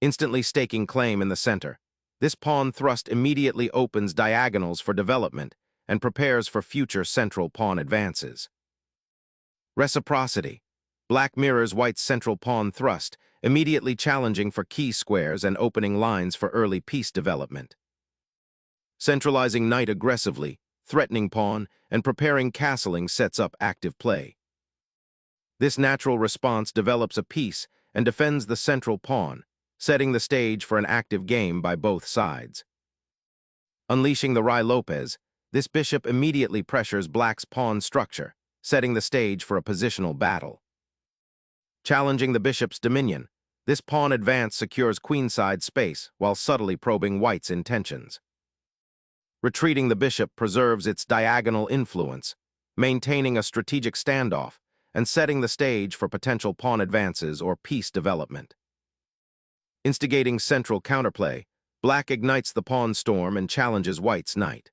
instantly staking claim in the center. This pawn thrust immediately opens diagonals for development and prepares for future central pawn advances. Reciprocity. Black mirrors white's central pawn thrust, immediately challenging for key squares and opening lines for early piece development. Centralizing knight aggressively, threatening pawn, and preparing castling sets up active play. This natural response develops a piece and defends the central pawn, setting the stage for an active game by both sides. Unleashing the Lopez, this bishop immediately pressures black's pawn structure, setting the stage for a positional battle. Challenging the bishop's dominion, this pawn advance secures queenside space while subtly probing white's intentions. Retreating the bishop preserves its diagonal influence, maintaining a strategic standoff and setting the stage for potential pawn advances or piece development. Instigating central counterplay, black ignites the pawn storm and challenges white's knight.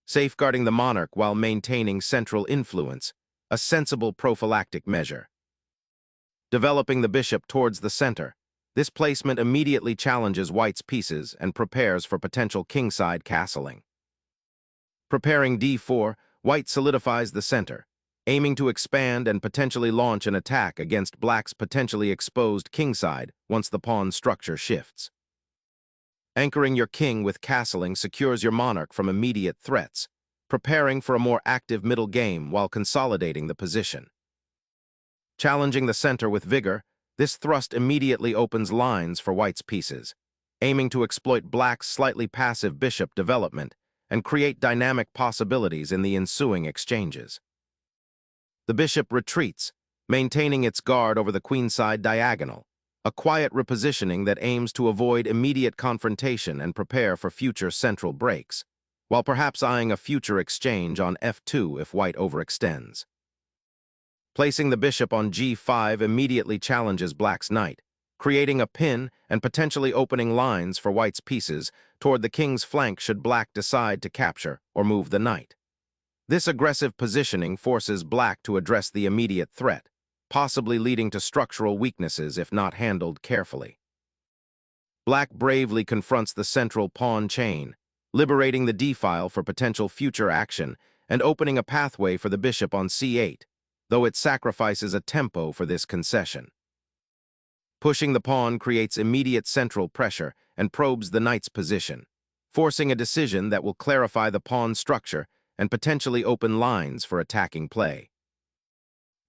Safeguarding the monarch while maintaining central influence, a sensible prophylactic measure. Developing the bishop towards the center, this placement immediately challenges white's pieces and prepares for potential kingside castling. Preparing d4, white solidifies the center, aiming to expand and potentially launch an attack against black's potentially exposed kingside once the pawn structure shifts. Anchoring your king with castling secures your monarch from immediate threats, preparing for a more active middle game while consolidating the position. Challenging the center with vigor, this thrust immediately opens lines for white's pieces, aiming to exploit black's slightly passive bishop development and create dynamic possibilities in the ensuing exchanges. The bishop retreats, maintaining its guard over the queenside diagonal, a quiet repositioning that aims to avoid immediate confrontation and prepare for future central breaks, while perhaps eyeing a future exchange on f2 if white overextends. Placing the bishop on g5 immediately challenges black's knight, creating a pin and potentially opening lines for white's pieces toward the king's flank should black decide to capture or move the knight. This aggressive positioning forces black to address the immediate threat, possibly leading to structural weaknesses if not handled carefully. Black bravely confronts the central pawn chain, liberating the d-file for potential future action and opening a pathway for the bishop on c8, though it sacrifices a tempo for this concession. Pushing the pawn creates immediate central pressure and probes the knight's position, forcing a decision that will clarify the pawn structure and potentially open lines for attacking play.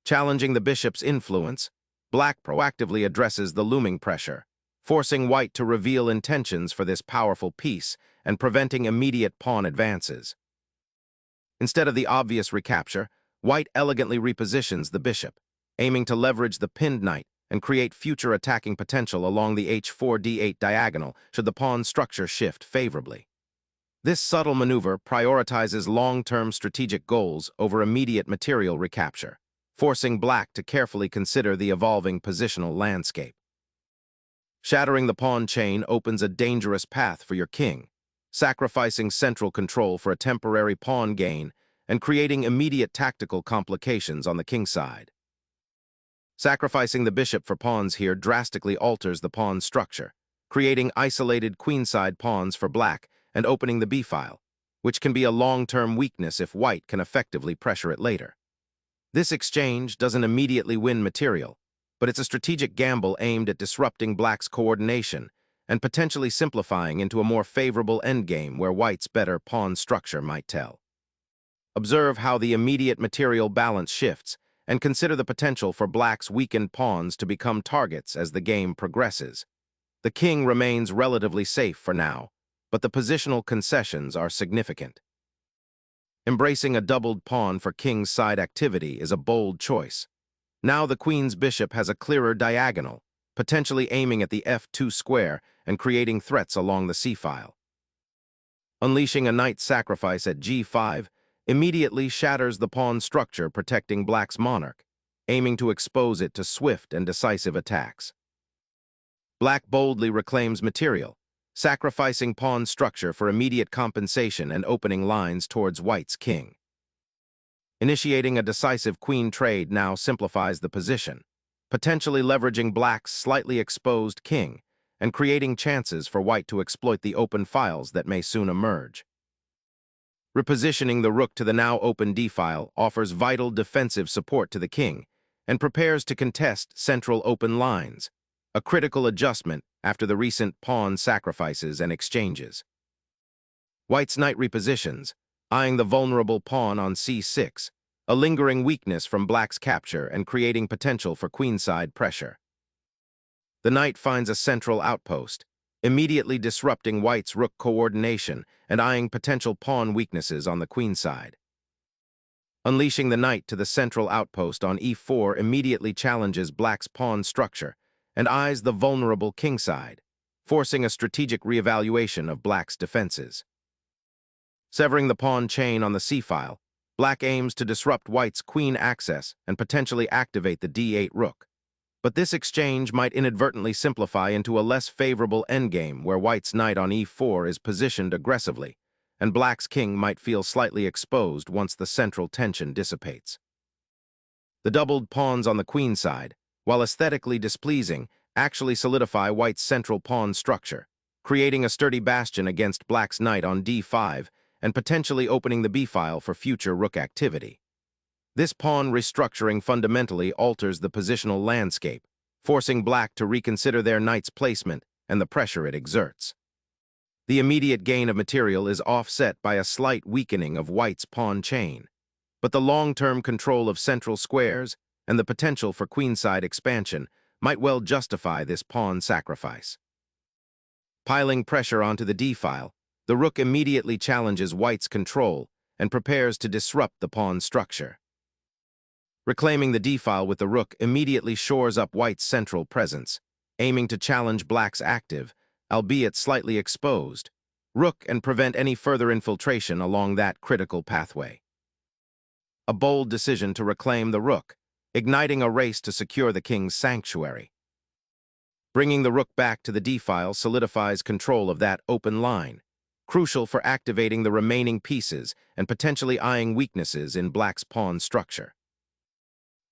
Challenging the bishop's influence, black proactively addresses the looming pressure, forcing white to reveal intentions for this powerful piece and preventing immediate pawn advances. Instead of the obvious recapture, white elegantly repositions the bishop, aiming to leverage the pinned knight and create future attacking potential along the h4-d8 diagonal should the pawn structure shift favorably. This subtle maneuver prioritizes long-term strategic goals over immediate material recapture, forcing black to carefully consider the evolving positional landscape. Shattering the pawn chain opens a dangerous path for your king, sacrificing central control for a temporary pawn gain and creating immediate tactical complications on the kingside. Sacrificing the bishop for pawns here drastically alters the pawn structure, creating isolated queenside pawns for black and opening the b-file, which can be a long-term weakness if white can effectively pressure it later. This exchange doesn't immediately win material, but it's a strategic gamble aimed at disrupting black's coordination and potentially simplifying into a more favorable endgame where white's better pawn structure might tell. Observe how the immediate material balance shifts and consider the potential for black's weakened pawns to become targets as the game progresses. The king remains relatively safe for now, but the positional concessions are significant. Embracing a doubled pawn for king's side activity is a bold choice. Now the queen's bishop has a clearer diagonal, potentially aiming at the f2 square and creating threats along the c-file. Unleashing a knight sacrifice at g5 immediately shatters the pawn structure protecting black's monarch, aiming to expose it to swift and decisive attacks. Black boldly reclaims material, sacrificing pawn structure for immediate compensation and opening lines towards white's king. Initiating a decisive queen trade now simplifies the position, potentially leveraging black's slightly exposed king and creating chances for white to exploit the open files that may soon emerge. Repositioning the rook to the now open d-file offers vital defensive support to the king and prepares to contest central open lines, a critical adjustment after the recent pawn sacrifices and exchanges. White's knight repositions, eyeing the vulnerable pawn on c6, a lingering weakness from black's capture and creating potential for queenside pressure. The knight finds a central outpost, immediately disrupting white's rook coordination and eyeing potential pawn weaknesses on the queenside. Unleashing the knight to the central outpost on e4 immediately challenges black's pawn structure and eyes the vulnerable kingside, forcing a strategic reevaluation of black's defenses. Severing the pawn chain on the c-file, black aims to disrupt white's queen access and potentially activate the d8 rook. But this exchange might inadvertently simplify into a less favorable endgame where white's knight on e4 is positioned aggressively, and black's king might feel slightly exposed once the central tension dissipates. The doubled pawns on the queen side, while aesthetically displeasing, actually solidify white's central pawn structure, creating a sturdy bastion against black's knight on d5 and potentially opening the b-file for future rook activity. This pawn restructuring fundamentally alters the positional landscape, forcing black to reconsider their knight's placement and the pressure it exerts. The immediate gain of material is offset by a slight weakening of white's pawn chain, but the long-term control of central squares and the potential for queenside expansion might well justify this pawn sacrifice. Piling pressure onto the d-file, the rook immediately challenges white's control and prepares to disrupt the pawn structure. Reclaiming the d-file with the rook immediately shores up white's central presence, aiming to challenge black's active, albeit slightly exposed, rook and prevent any further infiltration along that critical pathway. A bold decision to reclaim the rook, igniting a race to secure the king's sanctuary. Bringing the rook back to the d-file solidifies control of that open line, crucial for activating the remaining pieces and potentially eyeing weaknesses in black's pawn structure.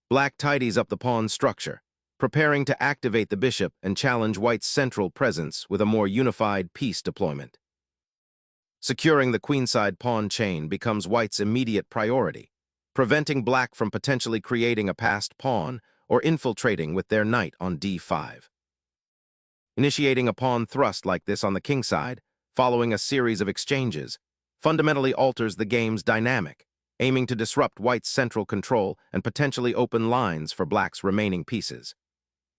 Black tidies up the pawn structure, preparing to activate the bishop and challenge white's central presence with a more unified piece deployment. Securing the queenside pawn chain becomes white's immediate priority, preventing black from potentially creating a passed pawn or infiltrating with their knight on d5. Initiating a pawn thrust like this on the kingside, following a series of exchanges, fundamentally alters the game's dynamic, aiming to disrupt white's central control and potentially open lines for black's remaining pieces.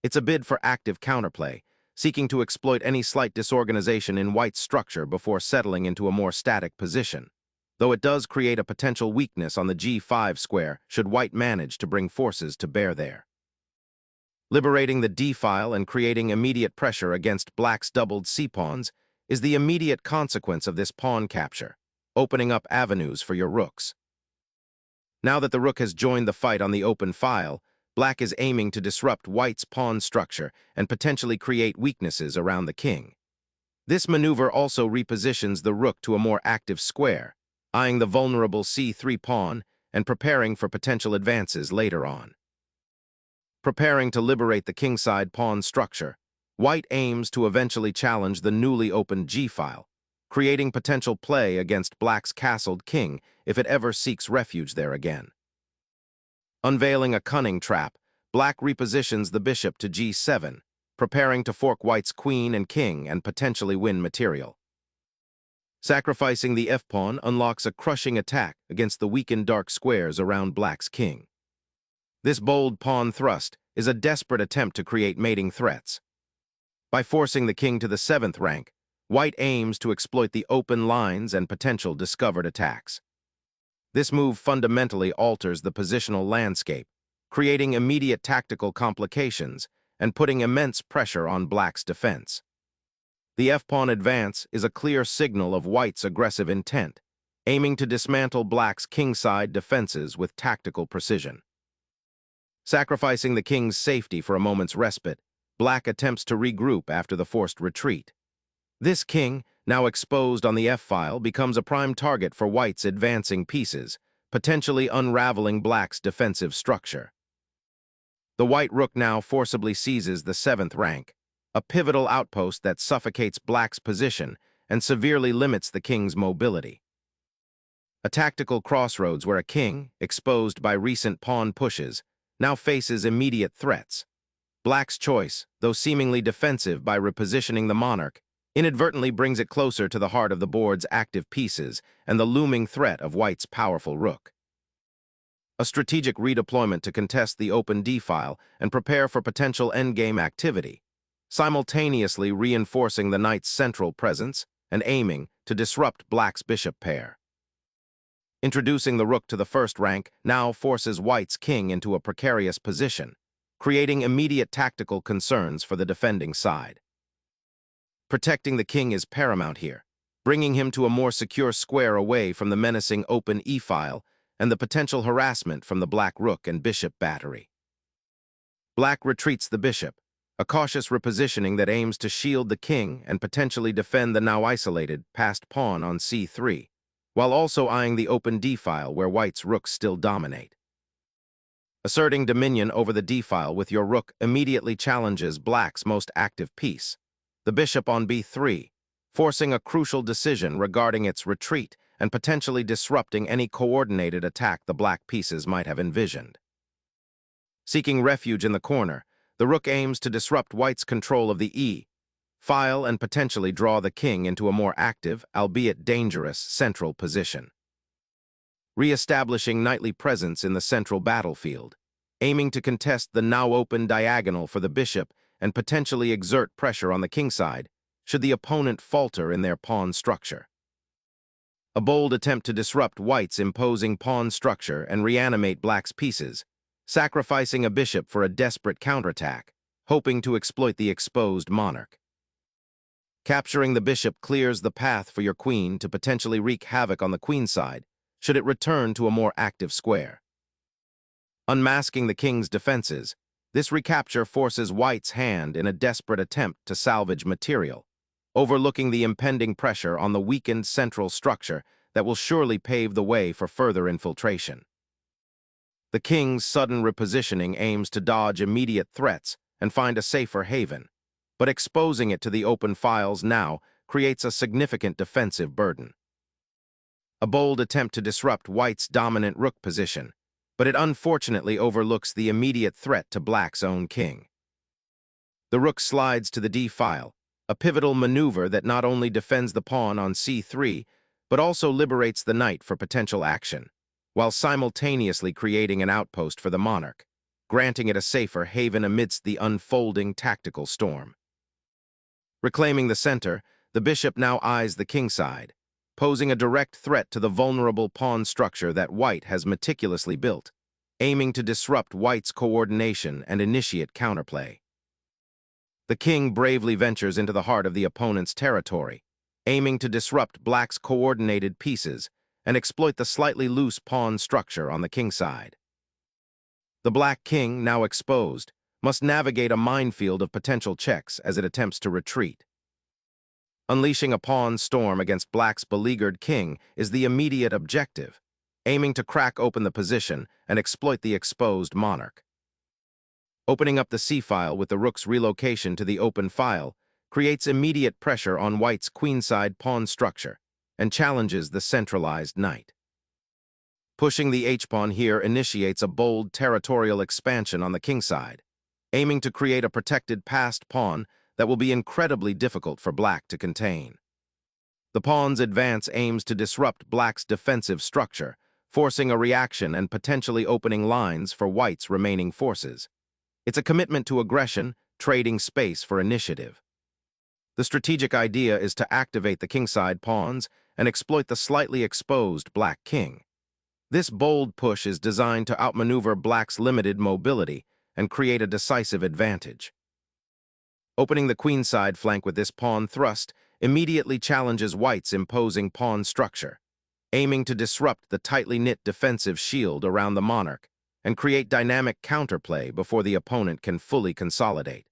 It's a bid for active counterplay, seeking to exploit any slight disorganization in white's structure before settling into a more static position, though it does create a potential weakness on the g5 square should white manage to bring forces to bear there. Liberating the d-file and creating immediate pressure against black's doubled c-pawns is the immediate consequence of this pawn capture, opening up avenues for your rooks. Now that the rook has joined the fight on the open file, black is aiming to disrupt white's pawn structure and potentially create weaknesses around the king. This maneuver also repositions the rook to a more active square, eyeing the vulnerable c3 pawn and preparing for potential advances later on. Preparing to liberate the kingside pawn structure, white aims to eventually challenge the newly opened g-file, creating potential play against black's castled king if it ever seeks refuge there again. Unveiling a cunning trap, black repositions the bishop to g7, preparing to fork white's queen and king and potentially win material. Sacrificing the f-pawn unlocks a crushing attack against the weakened dark squares around black's king. This bold pawn thrust is a desperate attempt to create mating threats. By forcing the king to the 7th rank, white aims to exploit the open lines and potential discovered attacks. This move fundamentally alters the positional landscape, creating immediate tactical complications and putting immense pressure on black's defense. The f-pawn advance is a clear signal of white's aggressive intent, aiming to dismantle black's kingside defenses with tactical precision. Sacrificing the king's safety for a moment's respite, black attempts to regroup after the forced retreat. This king, now exposed on the f-file, becomes a prime target for white's advancing pieces, potentially unraveling black's defensive structure. The white rook now forcibly seizes the 7th rank, a pivotal outpost that suffocates black's position and severely limits the king's mobility. A tactical crossroads where a king, exposed by recent pawn pushes, now faces immediate threats. Black's choice, though seemingly defensive by repositioning the monarch, inadvertently brings it closer to the heart of the board's active pieces and the looming threat of white's powerful rook. A strategic redeployment to contest the open d-file and prepare for potential endgame activity, simultaneously reinforcing the knight's central presence and aiming to disrupt black's bishop pair. Introducing the rook to the first rank now forces white's king into a precarious position, creating immediate tactical concerns for the defending side. Protecting the king is paramount here, bringing him to a more secure square away from the menacing open e-file and the potential harassment from the black rook and bishop battery. Black retreats the bishop, a cautious repositioning that aims to shield the king and potentially defend the now isolated passed pawn on c3, while also eyeing the open d-file where white's rooks still dominate. Asserting dominion over the d-file with your rook immediately challenges black's most active piece, the bishop on b3, forcing a crucial decision regarding its retreat and potentially disrupting any coordinated attack the black pieces might have envisioned. Seeking refuge in the corner, the rook aims to disrupt white's control of the e-file and potentially draw the king into a more active, albeit dangerous, central position. Re-establishing knightly presence in the central battlefield, aiming to contest the now open diagonal for the bishop and potentially exert pressure on the kingside should the opponent falter in their pawn structure. A bold attempt to disrupt white's imposing pawn structure and reanimate black's pieces, sacrificing a bishop for a desperate counterattack, hoping to exploit the exposed monarch. Capturing the bishop clears the path for your queen to potentially wreak havoc on the queenside should it return to a more active square. Unmasking the king's defenses, this recapture forces white's hand in a desperate attempt to salvage material, overlooking the impending pressure on the weakened central structure that will surely pave the way for further infiltration. The king's sudden repositioning aims to dodge immediate threats and find a safer haven, but exposing it to the open files now creates a significant defensive burden. A bold attempt to disrupt white's dominant rook position, but it unfortunately overlooks the immediate threat to black's own king. The rook slides to the d-file, a pivotal maneuver that not only defends the pawn on c3, but also liberates the knight for potential action, while simultaneously creating an outpost for the monarch, granting it a safer haven amidst the unfolding tactical storm. Reclaiming the center, the bishop now eyes the kingside, posing a direct threat to the vulnerable pawn structure that white has meticulously built, aiming to disrupt white's coordination and initiate counterplay. The king bravely ventures into the heart of the opponent's territory, aiming to disrupt black's coordinated pieces and exploit the slightly loose pawn structure on the kingside. The black king, now exposed, must navigate a minefield of potential checks as it attempts to retreat. Unleashing a pawn storm against black's beleaguered king is the immediate objective, aiming to crack open the position and exploit the exposed monarch. Opening up the c-file with the rook's relocation to the open file creates immediate pressure on white's queenside pawn structure and challenges the centralized knight. Pushing the h-pawn here initiates a bold territorial expansion on the kingside, aiming to create a protected passed pawn that will be incredibly difficult for black to contain. The pawn's advance aims to disrupt black's defensive structure, forcing a reaction and potentially opening lines for white's remaining forces. It's a commitment to aggression, trading space for initiative. The strategic idea is to activate the kingside pawns and exploit the slightly exposed black king. This bold push is designed to outmaneuver black's limited mobility and create a decisive advantage. Opening the queenside flank with this pawn thrust immediately challenges white's imposing pawn structure, aiming to disrupt the tightly knit defensive shield around the monarch and create dynamic counterplay before the opponent can fully consolidate.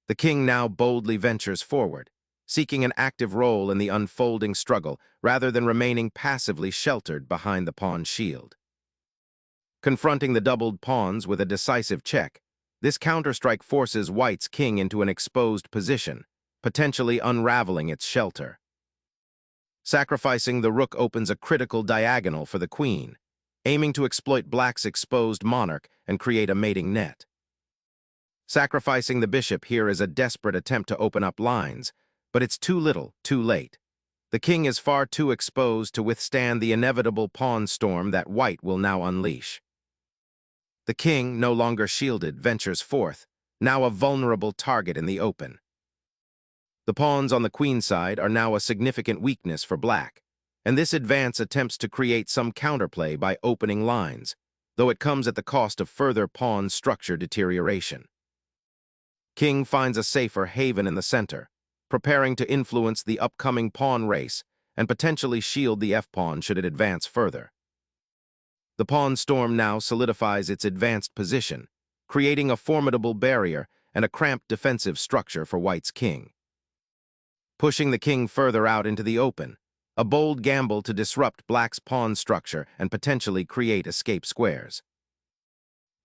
The king now boldly ventures forward, seeking an active role in the unfolding struggle rather than remaining passively sheltered behind the pawn shield. Confronting the doubled pawns with a decisive check, This counterstrike forces white's king into an exposed position, potentially unraveling its shelter. Sacrificing the rook opens a critical diagonal for the queen, aiming to exploit black's exposed monarch and create a mating net. Sacrificing the bishop here is a desperate attempt to open up lines, but it's too little, too late. The king is far too exposed to withstand the inevitable pawn storm that white will now unleash. The king, no longer shielded, ventures forth, now a vulnerable target in the open. The pawns on the queen's side are now a significant weakness for black, and this advance attempts to create some counterplay by opening lines, though it comes at the cost of further pawn structure deterioration. King finds a safer haven in the center, preparing to influence the upcoming pawn race and potentially shield the f-pawn should it advance further. The pawn storm now solidifies its advanced position, creating a formidable barrier and a cramped defensive structure for white's king. Pushing the king further out into the open, a bold gamble to disrupt black's pawn structure and potentially create escape squares.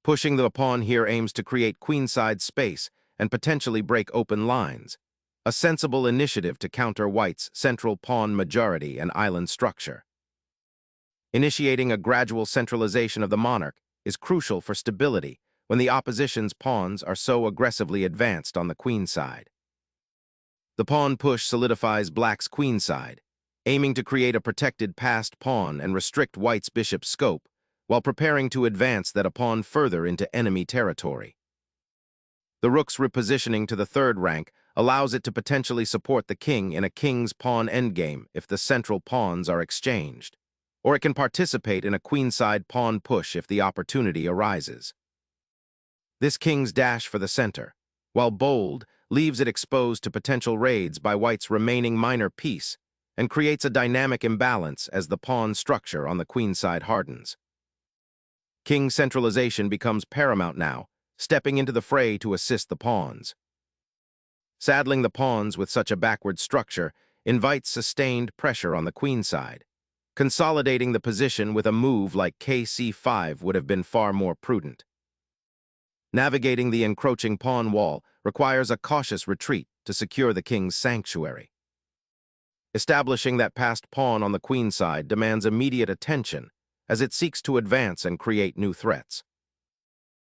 Pushing the pawn here aims to create queenside space and potentially break open lines, a sensible initiative to counter white's central pawn majority and island structure. Initiating a gradual centralization of the monarch is crucial for stability when the opposition's pawns are so aggressively advanced on the queen side. The pawn push solidifies black's queen side, aiming to create a protected passed pawn and restrict white's bishop's scope, while preparing to advance that pawn further into enemy territory. The rook's repositioning to the third rank allows it to potentially support the king in a king's pawn endgame if the central pawns are exchanged, or it can participate in a queenside pawn push if the opportunity arises. This king's dash for the center, while bold, leaves it exposed to potential raids by white's remaining minor piece and creates a dynamic imbalance as the pawn structure on the queenside hardens. King centralization becomes paramount now, stepping into the fray to assist the pawns. Saddling the pawns with such a backward structure invites sustained pressure on the queen side. Consolidating the position with a move like kc5 would have been far more prudent. Navigating the encroaching pawn wall requires a cautious retreat to secure the king's sanctuary. Establishing that passed pawn on the queen side demands immediate attention as it seeks to advance and create new threats.